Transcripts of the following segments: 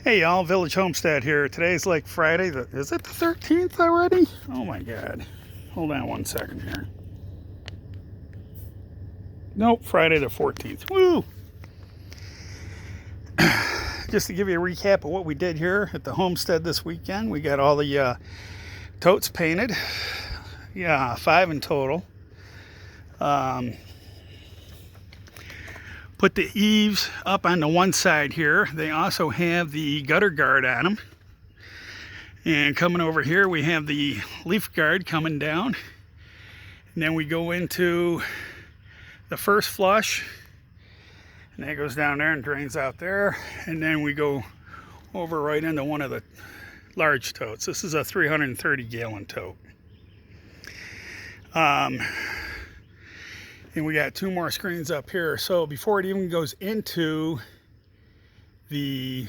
Hey y'all, Village Homestead here. Today's like Friday. Is it the 13th already? Oh my god. Hold on one second here. Nope, Friday the 14th. Woo! Just to give you a recap of what we did here at the homestead this weekend, we got all the totes painted. Yeah, 5 in total. Put the eaves up on the one side here. They also have the gutter guard on them. And coming over here, we have the leaf guard coming down. And then we go into the first flush. And that goes down there and drains out there. And then we go over right into one of the large totes. This is a 330 gallon tote. And we got 2 more screens up here. So before it even goes into the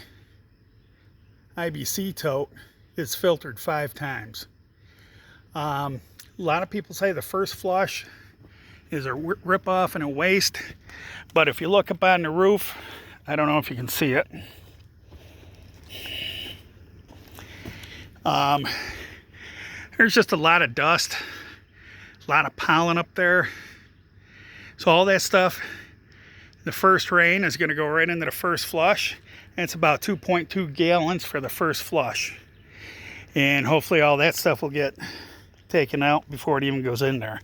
IBC tote, it's filtered 5 times. A lot of people say the first flush is a rip off and a waste, but if you look up on the roof, I don't know if you can see it. There's just a lot of dust, a lot of pollen up there. So all that stuff, the first rain is going to go right into the first flush. And it's about 2.2 gallons for the first flush. And hopefully all that stuff will get taken out before it even goes in there.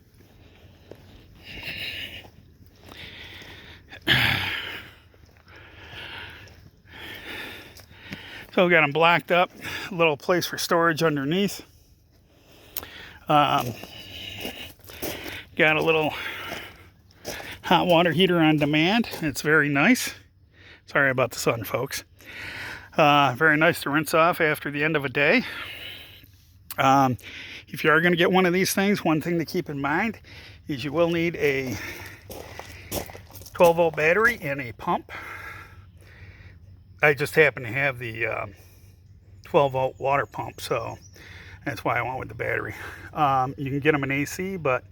So we got them blocked up, a little place for storage underneath. Got a little hot water heater on demand. It's very nice. Sorry about the sun, folks. Very nice to rinse off after the end of a day. If you are going to get one of these things, one thing to keep in mind is you will need a 12-volt battery and a pump. I just happen to have the 12-volt water pump, so that's why I went with the battery. You can get them in AC, but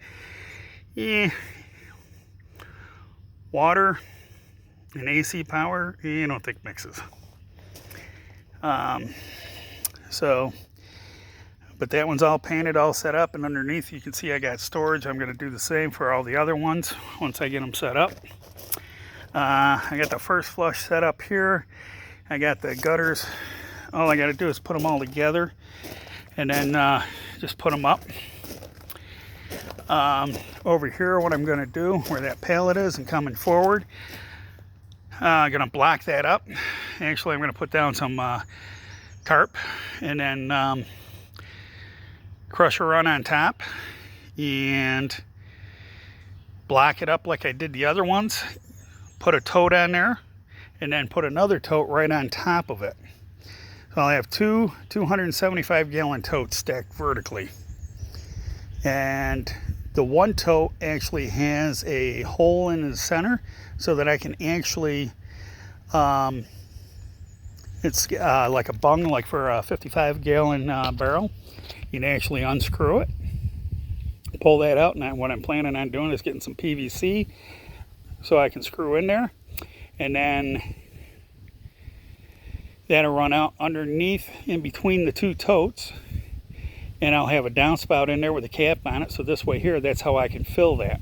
water and AC power, you don't think mixes. But that one's all painted, all set up, and underneath you can see I got storage. I'm going to do the same for all the other ones once I get them set up. I got the first flush set up here. I got the gutters. All I got to do is put them all together and then just put them up. Over here, what I'm going to do, where that pallet is and coming forward, I'm going to block that up. Actually, I'm going to put down some tarp and then crusher run on top and block it up like I did the other ones. Put a tote on there and then put another tote right on top of it. So I'll have 2 275 gallon totes stacked vertically. And the one tote actually has a hole in the center so that I can actually, it's like a bung, like for a 55 gallon barrel. You can actually unscrew it, pull that out, and what I'm planning on doing is getting some PVC so I can screw in there, and then that'll run out underneath in between the 2 totes, and I'll have a downspout in there with a cap on it, so this way here, that's how I can fill that.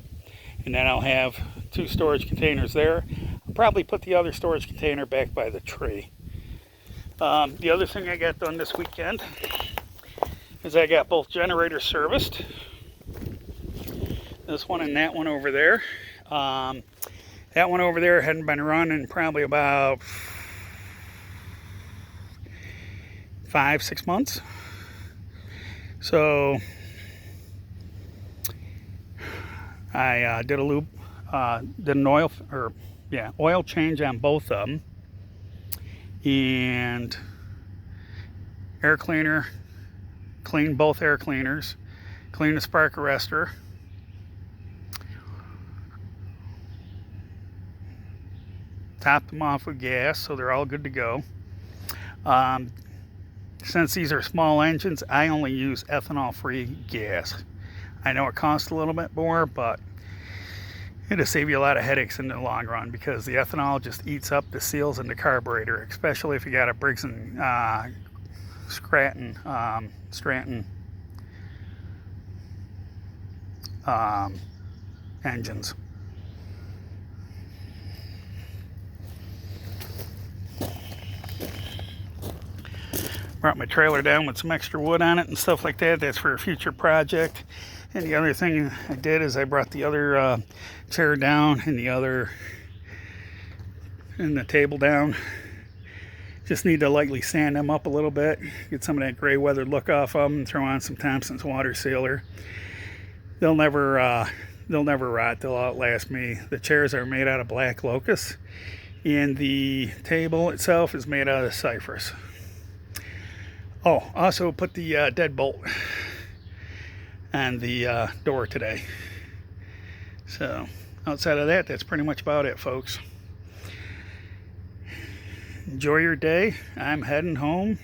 And then I'll have 2 storage containers there. I'll probably put the other storage container back by the tree. The other thing I got done this weekend is I got both generators serviced. This one and that one over there. That one over there hadn't been running probably about 5-6 months. So I did a loop, did an oil change on both of them, and air cleaner, cleaned both air cleaners, cleaned the spark arrestor, topped them off with gas, so they're all good to go. Since these are small engines, I only use ethanol-free gas. I know it costs a little bit more, but It'll save you a lot of headaches in the long run because the ethanol just eats up the seals in the carburetor, especially if you got a Briggs and Stratton engines. Brought my trailer down with some extra wood on it and stuff like that. That's for a future project. And the other thing I did is I brought the other chair down and the table down. Just need to lightly sand them up a little bit, get some of that gray weathered look off of them, and throw on some Thompson's water sealer. They'll never rot. They'll outlast me. The chairs are made out of black locust, and the table itself is made out of cypress. Oh, also put the deadbolt on the door today. So outside of that, that's pretty much about it, folks. Enjoy your day. I'm heading home.